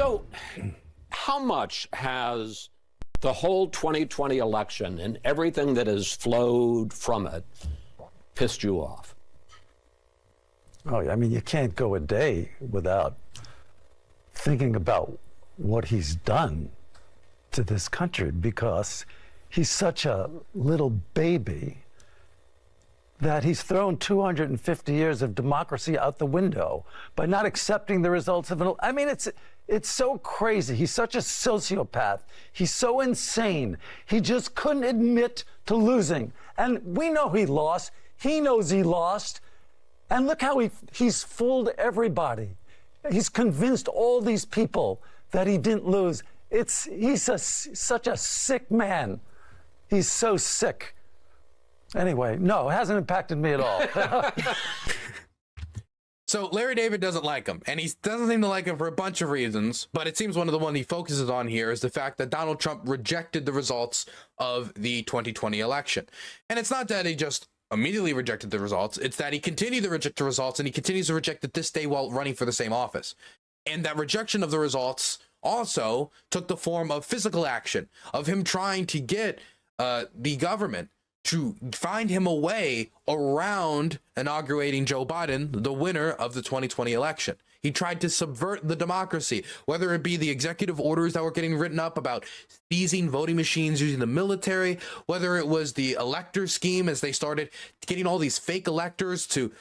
So how much has the whole 2020 election and everything that has flowed from it pissed you off? Oh, I mean, you can't go a day without thinking about what he's done to this country, because he's such a little baby that he's thrown 250 years of democracy out the window by not accepting the results of an. I mean, it's so crazy. He's such a sociopath. He's so insane. He just couldn't admit to losing. And we know he lost. He knows he lost. And look how he's fooled everybody. He's convinced all these people that he didn't lose. He's such a sick man. He's so sick. Anyway, no, it hasn't impacted me at all. So Larry David doesn't like him, and he doesn't seem to like him for a bunch of reasons, but it seems one of the ones he focuses on here is the fact that Donald Trump rejected the results of the 2020 election. And it's not that he just immediately rejected the results, it's that he continued to reject the results, and he continues to reject it this day while running for the same office. And that rejection of the results also took the form of physical action, of him trying to get the government to find him a way around inaugurating Joe Biden, the winner of the 2020 election. He tried to subvert the democracy, whether it be the executive orders that were getting written up about seizing voting machines using the military, whether it was the elector scheme as they started getting all these fake electors to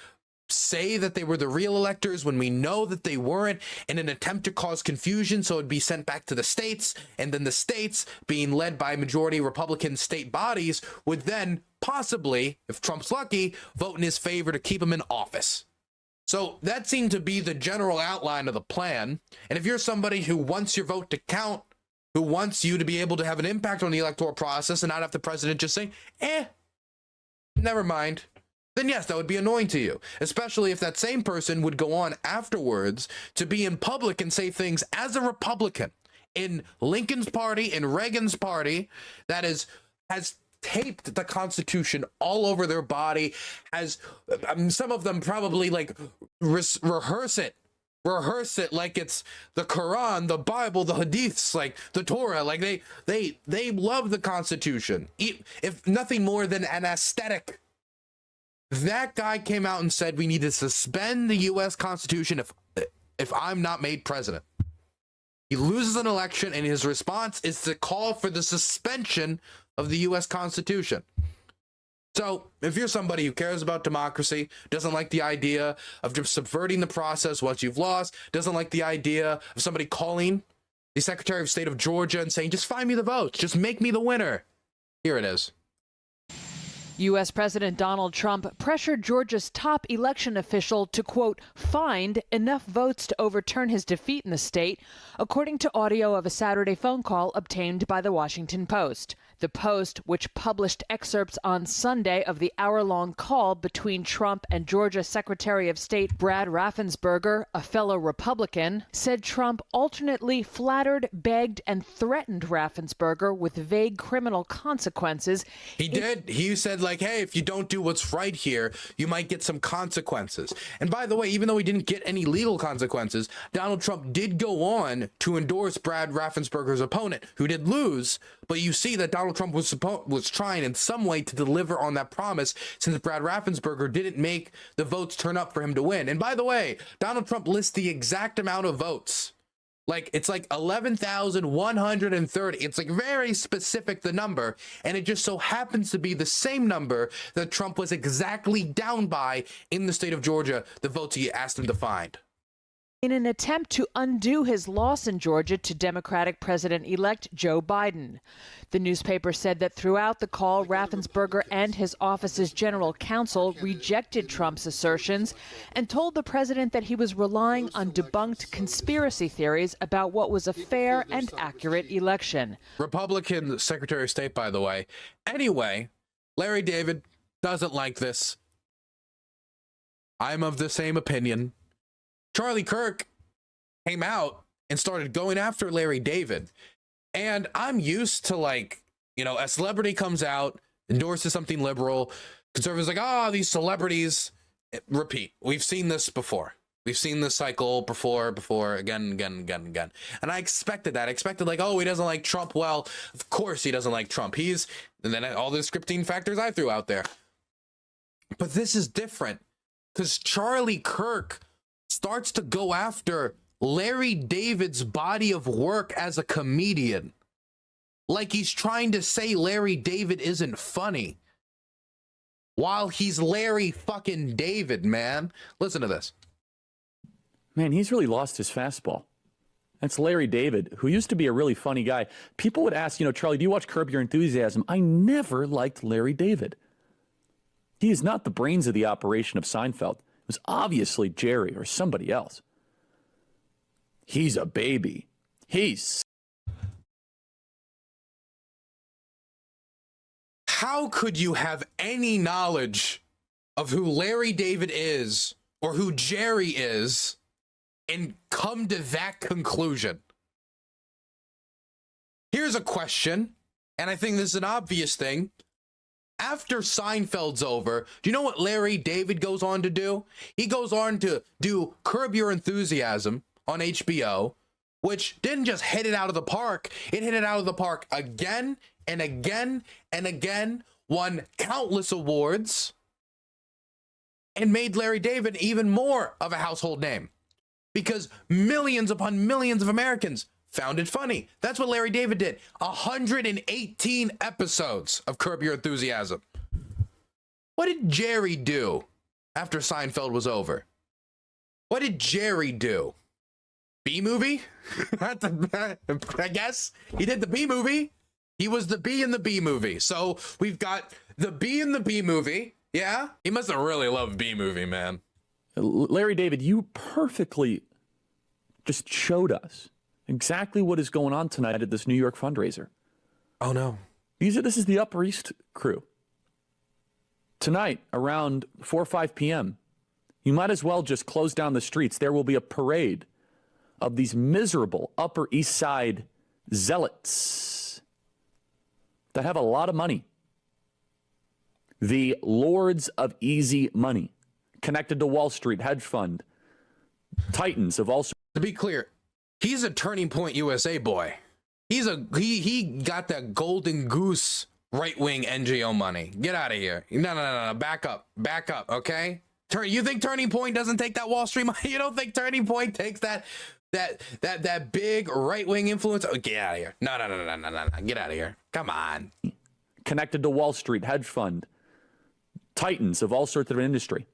say that they were the real electors when we know that they weren't, in an attempt to cause confusion so it'd be sent back to the states, and then the states, being led by majority Republican state bodies, would then possibly, if Trump's lucky, vote in his favor to keep him in office. So that seemed to be the general outline of the plan. And if you're somebody who wants your vote to count, who wants you to be able to have an impact on the electoral process and not have the president just say, never mind, then yes, that would be annoying to you, especially if that same person would go on afterwards to be in public and say things as a Republican in Lincoln's party, in Reagan's party, that has taped the Constitution all over their body, has some of them probably like rehearse it like it's the Quran, the Bible, the Hadiths, like the Torah, like they love the Constitution, if nothing more than an aesthetic. That guy came out and said we need to suspend the U.S. Constitution if I'm not made president. He loses an election, and his response is to call for the suspension of the U.S. Constitution. So if you're somebody who cares about democracy, doesn't like the idea of just subverting the process once you've lost, doesn't like the idea of somebody calling the Secretary of State of Georgia and saying, just find me the votes, just make me the winner. Here it is. U.S. President Donald Trump pressured Georgia's top election official to, quote, find enough votes to overturn his defeat in the state, according to audio of a Saturday phone call obtained by the Washington Post. The Post, which published excerpts on Sunday of the hour-long call between Trump and Georgia Secretary of State Brad Raffensperger, a fellow Republican, said Trump alternately flattered, begged, and threatened Raffensperger with vague criminal consequences. He did. He said, like, hey, if you don't do what's right here, you might get some consequences. And by the way, even though he didn't get any legal consequences, Donald Trump did go on to endorse Brad Raffensperger's opponent, who did lose. But you see that Donald Trump was trying in some way to deliver on that promise, since Brad Raffensperger didn't make the votes turn up for him to win. And by the way, Donald Trump lists the exact amount of votes. Like, it's like 11,130. It's like very specific, the number. And it just so happens to be the same number that Trump was exactly down by in the state of Georgia, the votes he asked him to find. In an attempt to undo his loss in Georgia to Democratic President-elect Joe Biden. The newspaper said that throughout the call, Raffensperger and his office's general counsel rejected Trump's assertions and told the president that he was relying on debunked conspiracy theories about what was a fair and accurate election. Republican Secretary of State, by the way. Anyway, Larry David doesn't like this. I'm of the same opinion. Charlie Kirk came out and started going after Larry David. And I'm used to, like, you know, a celebrity comes out, endorses something liberal, conservatives like, these celebrities, repeat. We've seen this before. We've seen this cycle before, again. And I expected that. I expected like, oh, he doesn't like Trump. Well, of course he doesn't like Trump. And then all the scripting factors I threw out there. But this is different because Charlie Kirk starts to go after Larry David's body of work as a comedian. Like he's trying to say Larry David isn't funny. While he's Larry fucking David, man. Listen to this. Man, he's really lost his fastball. That's Larry David, who used to be a really funny guy. People would ask, Charlie, do you watch Curb Your Enthusiasm? I never liked Larry David. He is not the brains of the operation of Seinfeld. It was obviously Jerry or somebody else. He's a baby. How could you have any knowledge of who Larry David is or who Jerry is and come to that conclusion? Here's a question, and I think this is an obvious thing. After Seinfeld's over, do you know what Larry David goes on to do? He goes on to do Curb Your Enthusiasm on HBO, which didn't just hit it out of the park. It hit it out of the park again and again and again, won countless awards, and made Larry David even more of a household name because millions upon millions of Americans found it funny. That's what Larry David did. 118 episodes of Curb Your Enthusiasm. What did Jerry do after Seinfeld was over? What did Jerry do? B-movie? I guess he did the B-movie. He was the B in the B-movie. So we've got the B in the B-movie. Yeah? He must have really loved B-movie, man. Larry David, you perfectly just showed us exactly what is going on tonight at this New York fundraiser. Oh, no. This is the Upper East crew. Tonight, around 4 or 5 p.m., you might as well just close down the streets. There will be a parade of these miserable Upper East Side zealots that have a lot of money. The lords of easy money, connected to Wall Street, hedge fund, titans of all sorts. To be clear, he's a Turning Point USA boy. He got that golden goose right-wing NGO money. Get out of here. No. Back up, okay? You think Turning Point doesn't take that Wall Street money? You don't think Turning Point takes that big right-wing influence? Oh, get out of here. No. Get out of here. Come on. Connected to Wall Street, hedge fund, titans of all sorts of industry.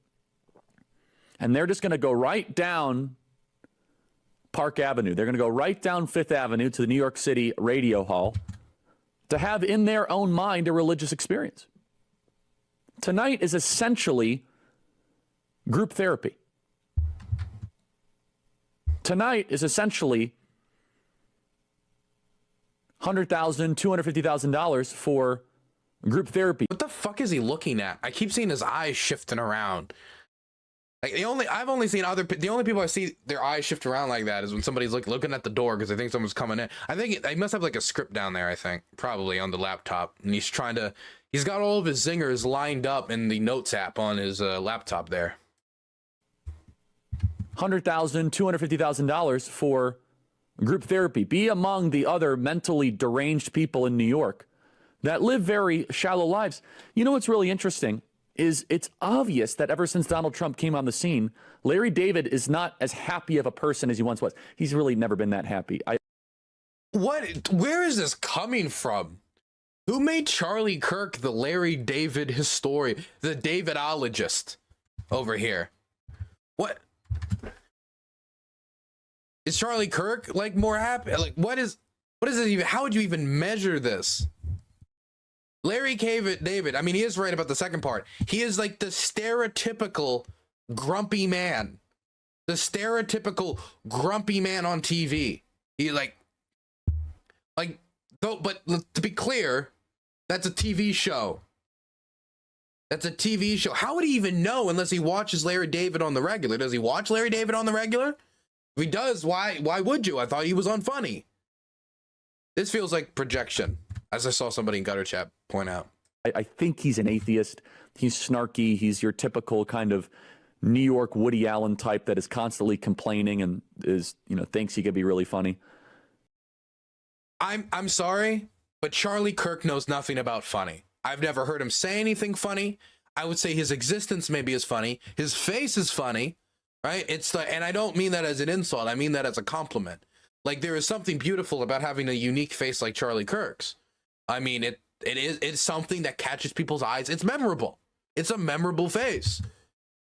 And they're just going to go right down Park Avenue. They're going to go right down Fifth Avenue to the New York City Radio Hall to have in their own mind a religious experience. Tonight is essentially group therapy. Tonight is essentially $100,000, $250,000 for group therapy. What the fuck is he looking at? I keep seeing his eyes shifting around. Like the only people I see their eyes shift around like that is when somebody's looking at the door because they think someone's coming in. I think they must have like a script down there. I think probably on the laptop, and he's got all of his zingers lined up in the notes app on his laptop there. $100,000, $250,000 for group therapy. Be among the other mentally deranged people in New York that live very shallow lives. You know what's really interesting is it's obvious that ever since Donald Trump came on the scene, Larry David is not as happy of a person as he once was. He's really never been that happy. Where is this coming from? Who made Charlie Kirk the Larry David historian, the Davidologist over here? What? Is Charlie Kirk like more happy? Like what is it even? How would you even measure this? Larry David, I mean, he is right about the second part. He is like the stereotypical grumpy man. The stereotypical grumpy man on TV. He but to be clear, that's a TV show. That's a TV show. How would he even know unless he watches Larry David on the regular? Does he watch Larry David on the regular? If he does, why would you? I thought he was unfunny. This feels like projection, as I saw somebody in Gutter Chat point out. I think he's an atheist. He's snarky. He's your typical kind of New York Woody Allen type that is constantly complaining and is, thinks he could be really funny. I'm sorry, but Charlie Kirk knows nothing about funny. I've never heard him say anything funny. I would say his existence maybe is funny. His face is funny, right? And I don't mean that as an insult. I mean that as a compliment. Like, there is something beautiful about having a unique face like Charlie Kirk's. I mean, it's something that catches people's eyes. It's memorable. It's a memorable face.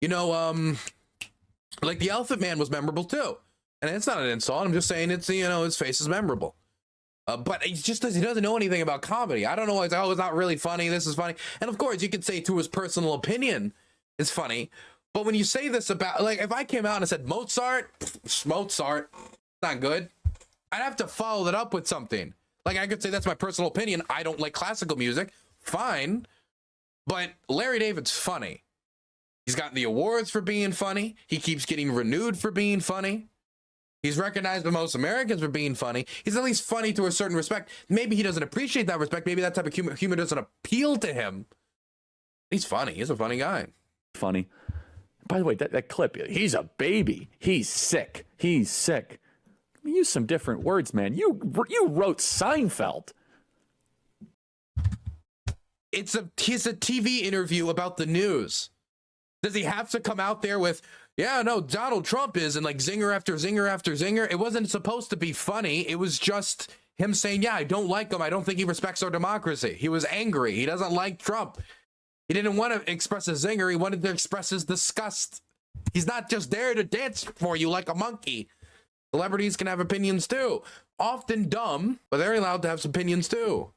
Like the Elephant Man was memorable too. And it's not an insult. I'm just saying his face is memorable. But he doesn't know anything about comedy. I don't know. It's not really funny. This is funny. And of course, you could say to his personal opinion, it's funny. But when you say this about, like, if I came out and said Mozart, not good, I'd have to follow that up with something. Like, I could say that's my personal opinion. I don't like classical music. Fine. But Larry David's funny. He's gotten the awards for being funny. He keeps getting renewed for being funny. He's recognized by most Americans for being funny. He's at least funny to a certain respect. Maybe he doesn't appreciate that respect. Maybe that type of humor doesn't appeal to him. He's funny. He's a funny guy. Funny. By the way, that clip, he's a baby. He's sick. He's sick. Use some different words, man. You wrote Seinfeld. He's a TV interview about the news. Does he have to come out there with, yeah, no, Donald Trump is, and like zinger after zinger after zinger? It wasn't supposed to be funny. It was just him saying, yeah, I don't like him. I don't think he respects our democracy. He was angry. He doesn't like Trump. He didn't want to express a zinger. He wanted to express his disgust. He's not just there to dance for you like a monkey. Celebrities can have opinions too. Often dumb, but they're allowed to have some opinions too.